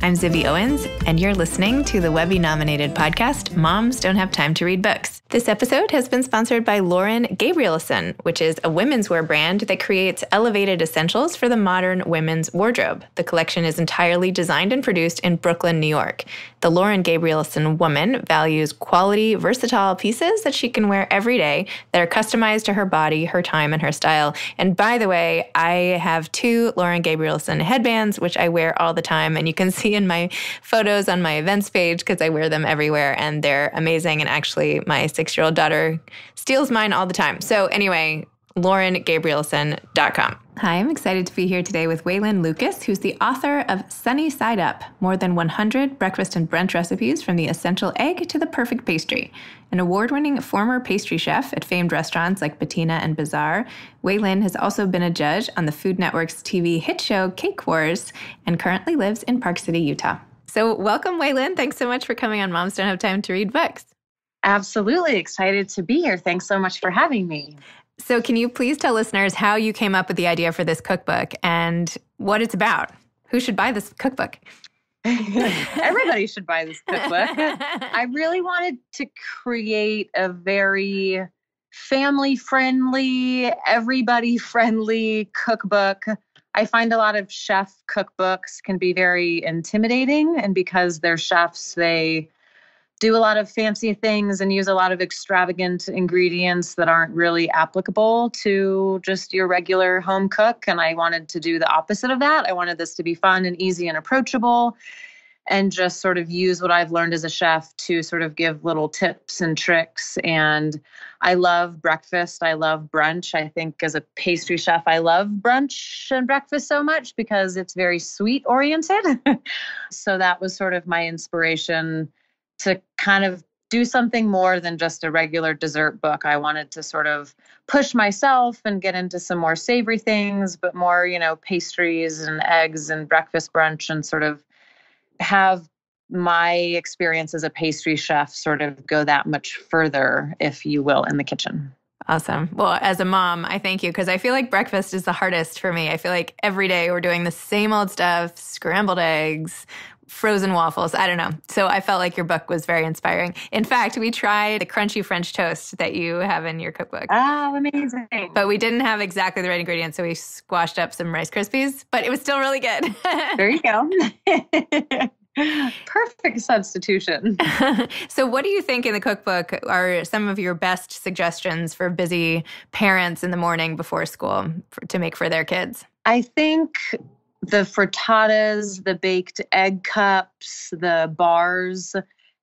I'm Zibby Owens, and you're listening to the Webby-nominated podcast, Moms Don't Have Time to Read Books. This episode has been sponsored by Lauren Gabrielson, which is a women's wear brand that creates elevated essentials for the modern women's wardrobe. The collection is entirely designed and produced in Brooklyn, New York. The Lauren Gabrielson woman values quality, versatile pieces that she can wear every day that are customized to her body, her time, and her style. And by the way, I have 2 Lauren Gabrielson headbands, which I wear all the time, and you can see in my photos on my events page because I wear them everywhere, and they're amazing. And actually, my 6-year-old daughter steals mine all the time. So anyway, LaurenGabrielson.com. Hi, I'm excited to be here today with Waylynn Lucas, who's the author of Sunny Side Up, more than 100 breakfast and brunch recipes from the essential egg to the perfect pastry. An award-winning former pastry chef at famed restaurants like Patina and Bazaar, Waylynn has also been a judge on the Food Network's TV hit show Cake Wars and currently lives in Park City, Utah. So welcome, Waylynn. Thanks so much for coming on Moms Don't Have Time to Read Books. Absolutely. Excited to be here. Thanks so much for having me. So can you please tell listeners how you came up with the idea for this cookbook and what it's about? Who should buy this cookbook? Everybody should buy this cookbook. I really wanted to create a very family-friendly, everybody-friendly cookbook. I find a lot of chef cookbooks can be very intimidating, and because they're chefs, they do a lot of fancy things and use a lot of extravagant ingredients that aren't really applicable to just your regular home cook. And I wanted to do the opposite of that. I wanted this to be fun and easy and approachable and just sort of use what I've learned as a chef to sort of give little tips and tricks. And I love breakfast. I love brunch. I think as a pastry chef, I love brunch and breakfast so much because it's very sweet oriented. So that was sort of my inspiration to kind of do something more than just a regular dessert book. I wanted to sort of push myself and get into some more savory things, but more, pastries and eggs and breakfast brunch, and sort of have my experience as a pastry chef sort of go that much further, if you will, in the kitchen. Awesome. Well, as a mom, I thank you because I feel like breakfast is the hardest for me. I feel like every day we're doing the same old stuff, scrambled eggs, frozen waffles. I don't know. So I felt like your book was very inspiring. In fact, we tried the crunchy French toast that you have in your cookbook. Oh, amazing. But we didn't have exactly the right ingredients, so we squashed up some Rice Krispies, but it was still really good. There you go. Perfect substitution. So what do you think in the cookbook are some of your best suggestions for busy parents in the morning before school to make for their kids? I think the frittatas, the baked egg cups, the bars,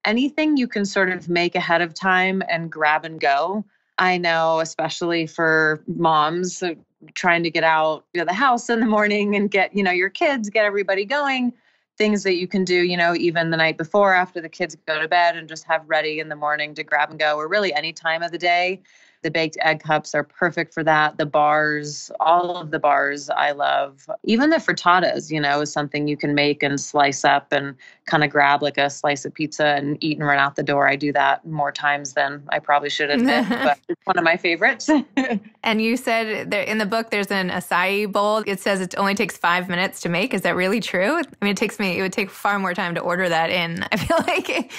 anything you can sort of make ahead of time and grab and go. I know, especially for moms trying to get out of the house in the morning and get, your kids, get everybody going, things that you can do, even the night before after the kids go to bed and just have ready in the morning to grab and go, or really any time of the day. The baked egg cups are perfect for that. The bars, all of the bars I love. Even the frittatas, is something you can make and slice up and kind of grab like a slice of pizza and eat and run out the door. I do that more times than I probably should admit, but it's one of my favorites. And you said there, in the book there's an acai bowl. It says it only takes 5 minutes to make. Is that really true? I mean, it would take far more time to order that in. I feel like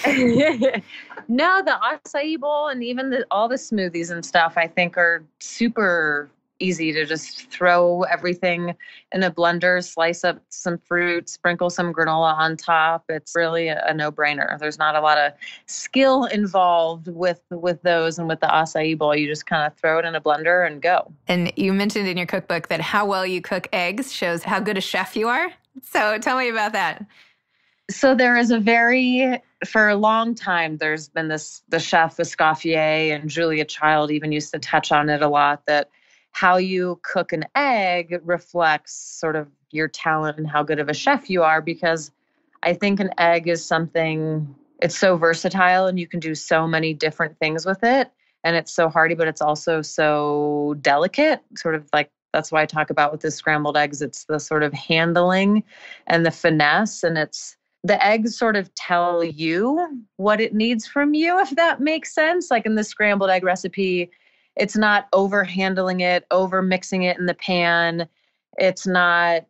No, the acai bowl and even all the smoothies and stuff, I think are super easy to just throw everything in a blender, slice up some fruit, sprinkle some granola on top. It's really a no-brainer. There's not a lot of skill involved with those, and with the acai bowl, you just kind of throw it in a blender and go. And you mentioned in your cookbook that how well you cook eggs shows how good a chef you are. So tell me about that. So there is for a long time, there's been the chef Escoffier and Julia Child even used to touch on it a lot, that how you cook an egg reflects sort of your talent and how good of a chef you are, because I think an egg is something, it's so versatile and you can do so many different things with it. And it's so hearty, but it's also so delicate, sort of like, that's why I talk about with the scrambled eggs, it's the sort of handling and the finesse, and the eggs sort of tell you what it needs from you, if that makes sense. Like in the scrambled egg recipe, it's not over handling it, over mixing it in the pan. It's not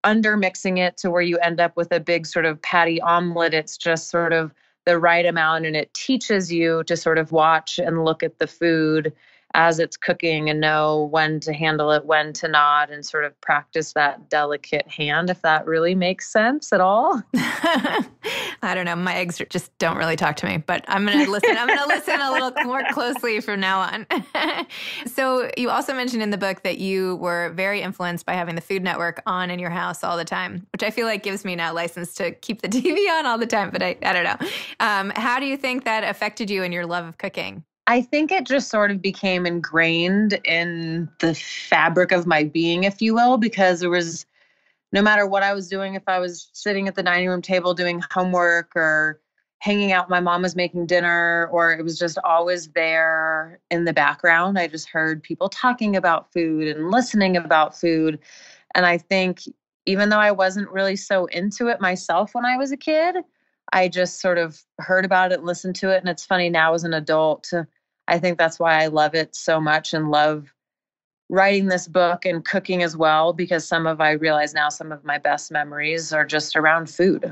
under mixing it to where you end up with a big sort of patty omelet. It's just sort of the right amount. And it teaches you to sort of watch and look at the food as it's cooking and know when to handle it, when to not, and sort of practice that delicate hand, if that really makes sense at all. I don't know. My eggs just don't really talk to me, but I'm going to listen. I'm going to listen a little more closely from now on. So you also mentioned in the book that you were very influenced by having the Food Network on in your house all the time, which I feel like gives me now license to keep the TV on all the time, but I don't know. How do you think that affected you in your love of cooking? I think it just sort of became ingrained in the fabric of my being, if you will, because there was no matter what I was doing, if I was sitting at the dining room table doing homework or hanging out, my mom was making dinner, or it was just always there in the background. I just heard people talking about food and listening about food. And I think even though I wasn't really so into it myself when I was a kid, I just sort of heard about it, listened to it. And it's funny now as an adult, I think that's why I love it so much and love writing this book and cooking as well, because I realize now some of my best memories are just around food,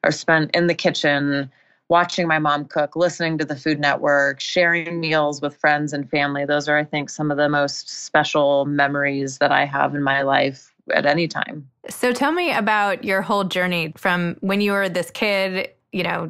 are spent in the kitchen, watching my mom cook, listening to the Food Network, sharing meals with friends and family. Those are, I think, some of the most special memories that I have in my life at any time. So tell me about your whole journey from when you were this kid,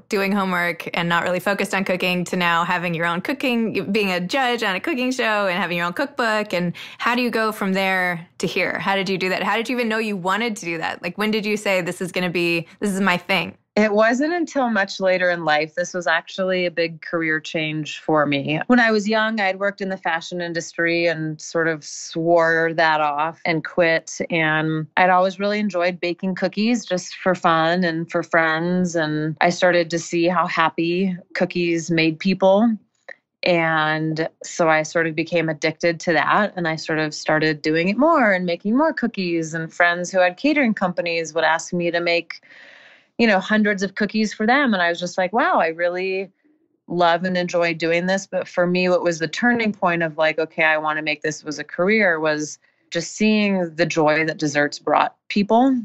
doing homework and not really focused on cooking, to now having your own cooking, being a judge on a cooking show and having your own cookbook. And how do you go from there to here? How did you do that? How did you even know you wanted to do that? Like, when did you say, this is my thing? It wasn't until much later in life. This was actually a big career change for me. When I was young, I'd worked in the fashion industry and sort of swore that off and quit. And I'd always really enjoyed baking cookies just for fun and for friends. And I started to see how happy cookies made people. And so I sort of became addicted to that. And I sort of started doing it more and making more cookies. And friends who had catering companies would ask me to make hundreds of cookies for them. And I was just like, wow, I really love and enjoy doing this. But for me, what was the turning point of like, okay, I want to make this was a career, was just seeing the joy that desserts brought people.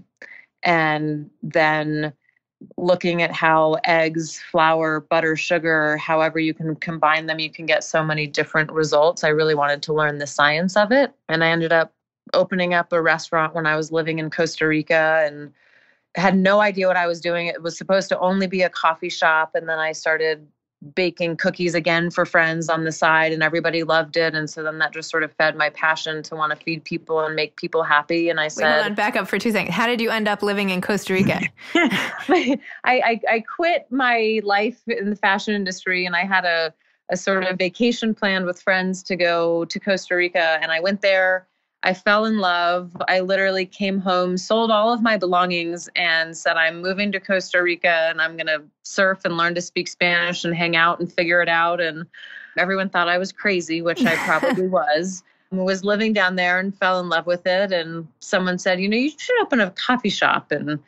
And then looking at how eggs, flour, butter, sugar, however you can combine them, you can get so many different results. I really wanted to learn the science of it. And I ended up opening up a restaurant when I was living in Costa Rica and had no idea what I was doing. It was supposed to only be a coffee shop. And then I started baking cookies again for friends on the side, and everybody loved it. And so then that just sort of fed my passion to want to feed people and make people happy. And I said, hold on, back up for 2 seconds. How did you end up living in Costa Rica? I quit my life in the fashion industry, and I had a sort of vacation planned with friends to go to Costa Rica. And I went there. I fell in love. I literally came home, sold all of my belongings, and said, I'm moving to Costa Rica and I'm going to surf and learn to speak Spanish and hang out and figure it out. And everyone thought I was crazy, which I probably was. I was living down there and fell in love with it. And someone said, you should open a coffee shop. And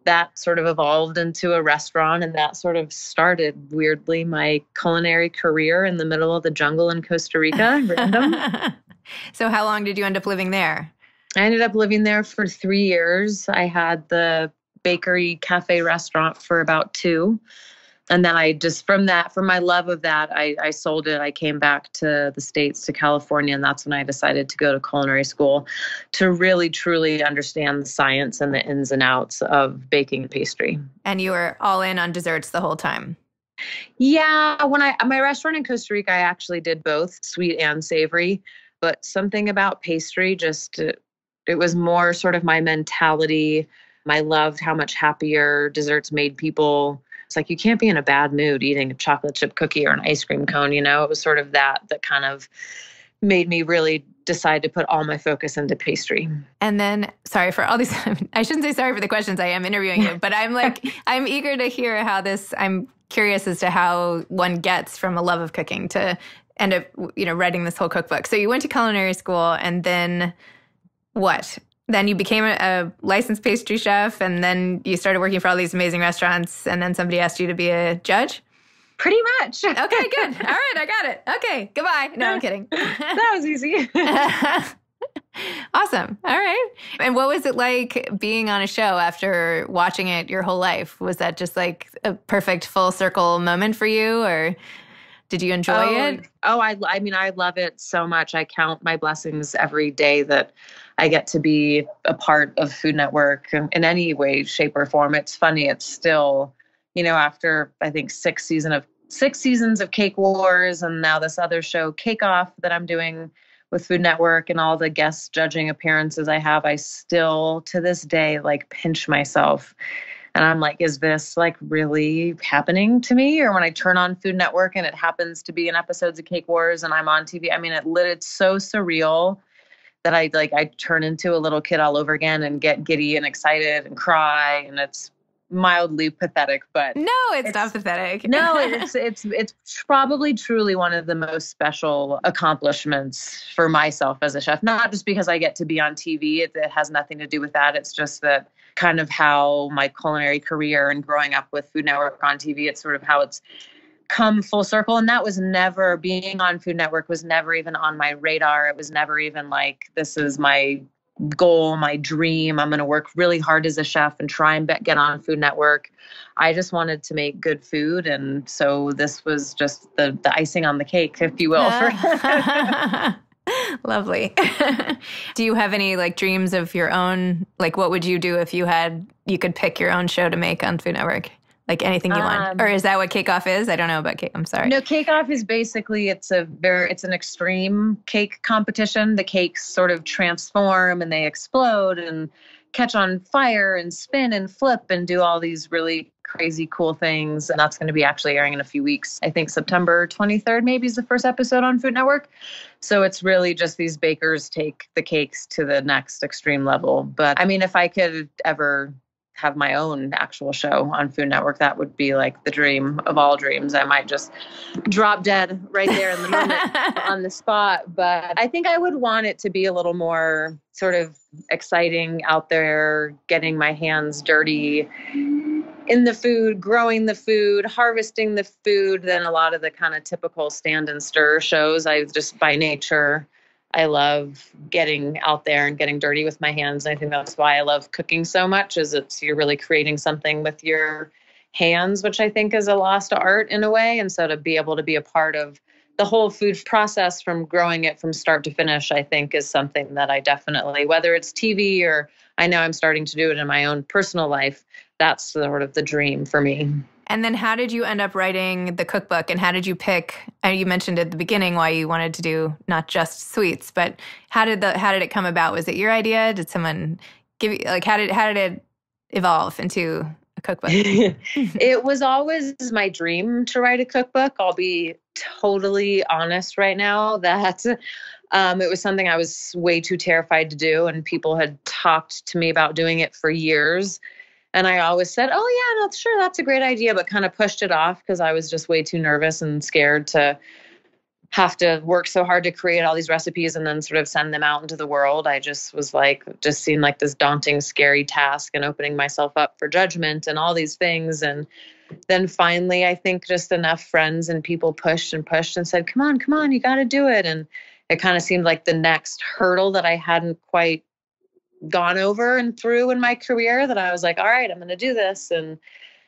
that sort of evolved into a restaurant. And that sort of started, weirdly, my culinary career in the middle of the jungle in Costa Rica. Random. So how long did you end up living there? I ended up living there for 3 years. I had the bakery cafe restaurant for about 2. And then I just, from my love of that, I sold it. I came back to the States, to California. And that's when I decided to go to culinary school to really, truly understand the science and the ins and outs of baking and pastry. And you were all in on desserts the whole time? Yeah. My restaurant in Costa Rica, I actually did both sweet and savory. But something about pastry, just it was more sort of my mentality. I loved how much happier desserts made people. It's like you can't be in a bad mood eating a chocolate chip cookie or an ice cream cone. It was sort of that kind of made me really decide to put all my focus into pastry. And then, sorry for all these, I shouldn't say sorry for the questions. I am interviewing you, but I'm eager to hear I'm curious as to how one gets from a love of cooking to end up, writing this whole cookbook. So you went to culinary school, and then what? Then you became a licensed pastry chef, and then you started working for all these amazing restaurants, and then somebody asked you to be a judge? Pretty much. Okay, good. All right, I got it. Okay, goodbye. No, I'm kidding. That was easy. Awesome. All right. And what was it like being on a show after watching it your whole life? Was that just like a perfect full circle moment for you, or did you enjoy it? I mean, I love it so much. I count my blessings every day that I get to be a part of Food Network in any way, shape, or form. It's funny. It's still, after I think 6 seasons of Cake Wars, and now this other show, Cake Off, that I'm doing with Food Network, and all the guest judging appearances I have, I still to this day like pinch myself. And I'm like, is this like really happening to me? Or when I turn on Food Network and it happens to be in episodes of Cake Wars and I'm on TV, I mean, it's so surreal that I turn into a little kid all over again and get giddy and excited and cry. And it's mildly pathetic, but no, it's not pathetic. No, it's probably truly one of the most special accomplishments for myself as a chef. Not just because I get to be on TV. It has nothing to do with that. It's just that kind of how my culinary career and growing up with Food Network on TV, it's sort of how it's come full circle. And that was never, being on Food Network was never even on my radar. It was never even like, this is my goal, my dream. I'm going to work really hard as a chef and try and get on Food Network. I just wanted to make good food. And so this was just the icing on the cake, if you will. Lovely. Do you have any like dreams of your own? Like, what would you do if you could pick your own show to make on Food Network? Like anything you want? Or is that what Cake Off is? I don't know about cake. I'm sorry. No, Cake Off is basically, it's an extreme cake competition. The cakes sort of transform and they explode and catch on fire and spin and flip and do all these really crazy cool things. And that's going to be actually airing in a few weeks. I think September 23rd maybe is the first episode on Food Network. So it's really just these bakers take the cakes to the next extreme level. But I mean, if I could ever have my own actual show on Food Network, that would be like the dream of all dreams. I might just drop dead right there in the moment on the spot. But I think I would want it to be a little more sort of exciting, out there, getting my hands dirty in the food, growing the food, harvesting the food, than a lot of the kind of typical stand and stir shows. I just, by nature, I love getting out there and getting dirty with my hands. And I think that's why I love cooking so much, is you're really creating something with your hands, which I think is a lost art in a way. And so to be able to be a part of the whole food process from growing it from start to finish, I think is something that I definitely, whether it's TV or I know I'm starting to do it in my own personal life, that's sort of the dream for me. And then how did you end up writing the cookbook, and how did you pick, you mentioned at the beginning why you wanted to do not just sweets, but how did it come about? Was it your idea? Did someone give you, like, how did it evolve into a cookbook? It was always my dream to write a cookbook. I'll be totally honest right now that it was something I was way too terrified to do, and people had talked to me about doing it for years. And I always said, oh, yeah, no, sure, that's a great idea, but kind of pushed it off because I was just way too nervous and scared to have to work so hard to create all these recipes and then sort of send them out into the world. I just was like, just seemed like this daunting, scary task, and opening myself up for judgment and all these things. And then finally, I think just enough friends and people pushed and said, come on, you got to do it. And it kind of seemed like the next hurdle that I hadn't quite gone over and through in my career, that I was like, all right, I'm going to do this, and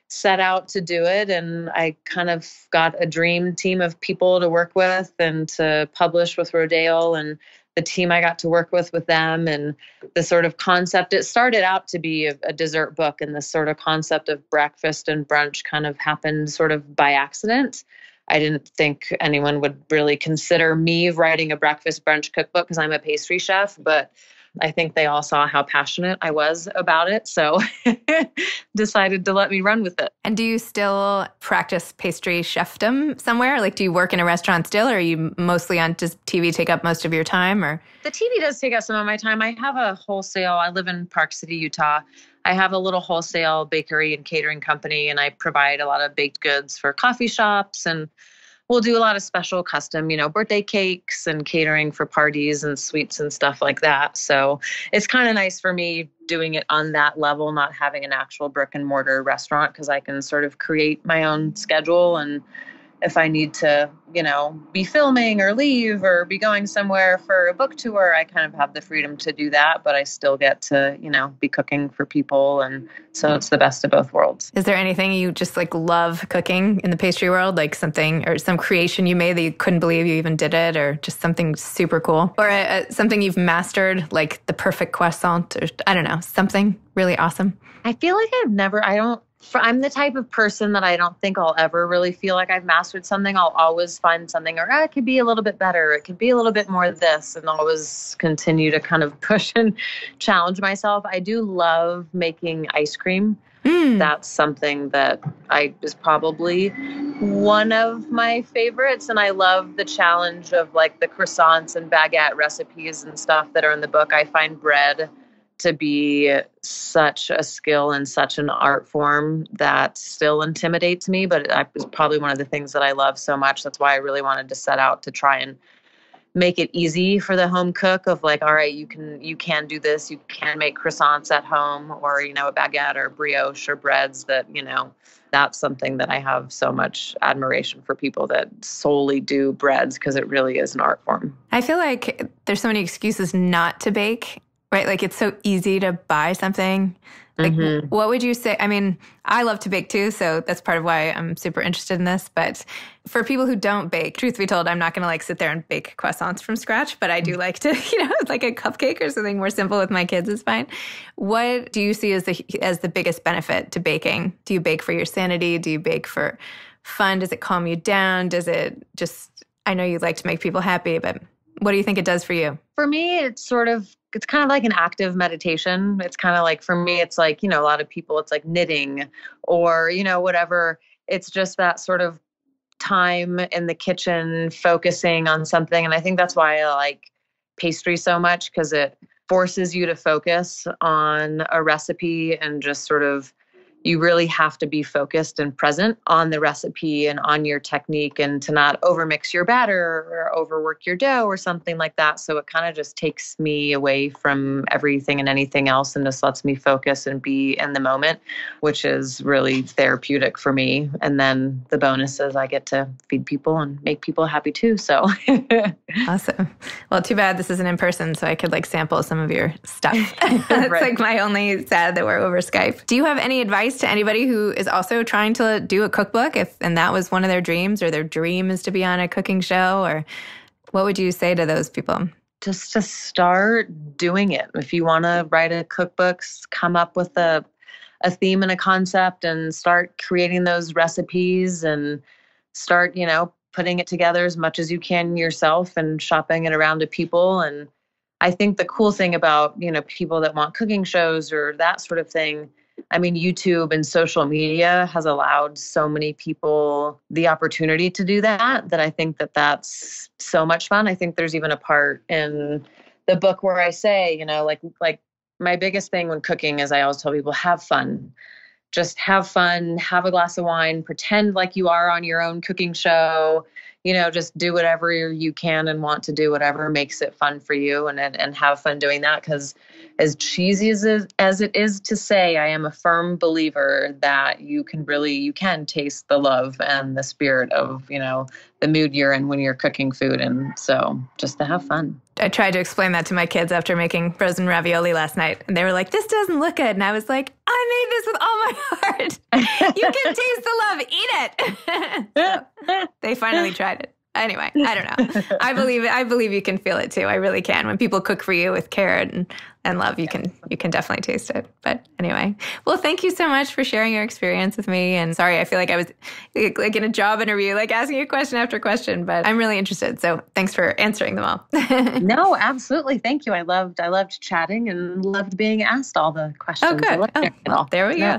set out to do it. And I kind of got a dream team of people to work with and to publish with Rodale, and the team I got to work with them, and the sort of concept. It started out to be a dessert book, and this sort of concept of breakfast and brunch kind of happened sort of by accident. I didn't think anyone would really consider me writing a breakfast brunch cookbook because I'm a pastry chef, but I think they all saw how passionate I was about it, so decided to let me run with it. And do you still practice pastry chefdom somewhere? Like, do you work in a restaurant still, or are you mostly on, does TV take up most of your time? Or the TV does take up some of my time. I have a wholesale, I live in Park City, Utah. I have a little wholesale bakery and catering company, and I provide a lot of baked goods for coffee shops, and we'll do a lot of special custom, birthday cakes and catering for parties and sweets and stuff like that. So it's kind of nice for me doing it on that level, not having an actual brick and mortar restaurant, because I can sort of create my own schedule and if I need to, be filming or leave or be going somewhere for a book tour, I kind of have the freedom to do that, but I still get to, be cooking for people. And so it's the best of both worlds. Is there anything you just love cooking in the pastry world? Like something or some creation you made that you couldn't believe you even did it, or just something super cool, or something you've mastered, like the perfect croissant, or I don't know, something really awesome? I feel like I'm the type of person that I don't think I'll ever really feel like I've mastered something. I'll always find something, or it could be a little bit better. It could be a little bit more of this, and always continue to kind of push and challenge myself. I do love making ice cream. That's something that is probably one of my favorites. And I love the challenge of the croissants and baguette recipes and stuff that are in the book. I find bread to be such a skill and such an art form that still intimidates me, but it's probably one of the things that I love so much. That's why I really wanted to set out to try and make it easy for the home cook of all right, you can do this. You can make croissants at home, or, a baguette or brioche or breads that's something that I have so much admiration for, people that solely do breads, because it really is an art form. I feel like there's so many excuses not to bake. Right? It's so easy to buy something. What would you say? I mean, I love to bake too, so that's part of why I'm super interested in this. But for people who don't bake, truth be told, I'm not going to sit there and bake croissants from scratch, but I do like to, like a cupcake or something more simple with my kids is fine. What do you see as the biggest benefit to baking? Do you bake for your sanity? Do you bake for fun? Does it calm you down? Does it just, I know you like to make people happy, but what do you think it does for you? For me, it's kind of like an active meditation. It's kind of for me, it's a lot of people, it's like knitting or, whatever. It's just that sort of time in the kitchen focusing on something. And I think that's why I like pastry so much, because it forces you to focus on a recipe and just sort of, you really have to be focused and present on the recipe and on your technique, and to not overmix your batter or overwork your dough or something like that. So it kind of just takes me away from everything and anything else and just lets me focus and be in the moment, which is really therapeutic for me. And then the bonus is I get to feed people and make people happy too. So awesome. Well, too bad this isn't in person, so I could sample some of your stuff. That's right. My only sad that we're over Skype. Do you have any advice to anybody who is also trying to do a cookbook, and that was one of their dreams, or their dream is to be on a cooking show? Or what would you say to those people? Just to start doing it. If you want to write a cookbook, come up with a theme and a concept and start creating those recipes and start, putting it together as much as you can yourself and shopping it around to people. And I think the cool thing about, people that want cooking shows or that sort of thing, I mean, YouTube and social media has allowed so many people the opportunity to do that I think that that's so much fun. I think there's even a part in the book where I say, like my biggest thing when cooking is I always tell people, have fun. Just have fun, have a glass of wine, pretend like you are on your own cooking show, just do whatever you can and want to do whatever makes it fun for you, and have fun doing that. Because as cheesy as it is to say, I am a firm believer that you can taste the love and the spirit of, the mood you're in when you're cooking food. And so just to have fun. I tried to explain that to my kids after making frozen ravioli last night. And they were like, this doesn't look good. And I was like, I made this with all my heart. You can taste the love. Eat it. So they finally tried it. Anyway, I don't know. I believe you can feel it too. I really can. When people cook for you with care and love, you can definitely taste it. But anyway, well, thank you so much for sharing your experience with me. And sorry, I feel like I was like in a job interview, like asking you question after question, but I'm really interested. So thanks for answering them all. No, absolutely. Thank you. I loved chatting and loved being asked all the questions. Oh, good. Well, there we go.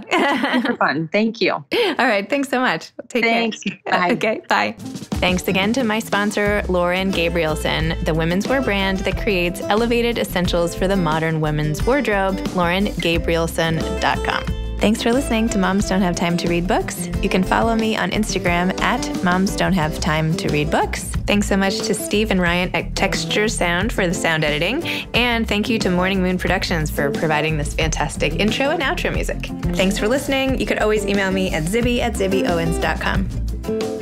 Super fun. Thank you. All right. Thanks so much. Take care. Bye. Okay. Bye. Thanks again to my sponsor, Lauren Gabrielson, the women's wear brand that creates elevated essentials for the modern women's wardrobe, laurengabrielson.com. Thanks for listening to Moms Don't Have Time to Read Books. You can follow me on Instagram at Moms Don't Have Time to Read Books. Thanks so much to Steve and Ryan at Texture Sound for the sound editing. And thank you to Morning Moon Productions for providing this fantastic intro and outro music. Thanks for listening. You could always email me at zibby@zibbyowens.com.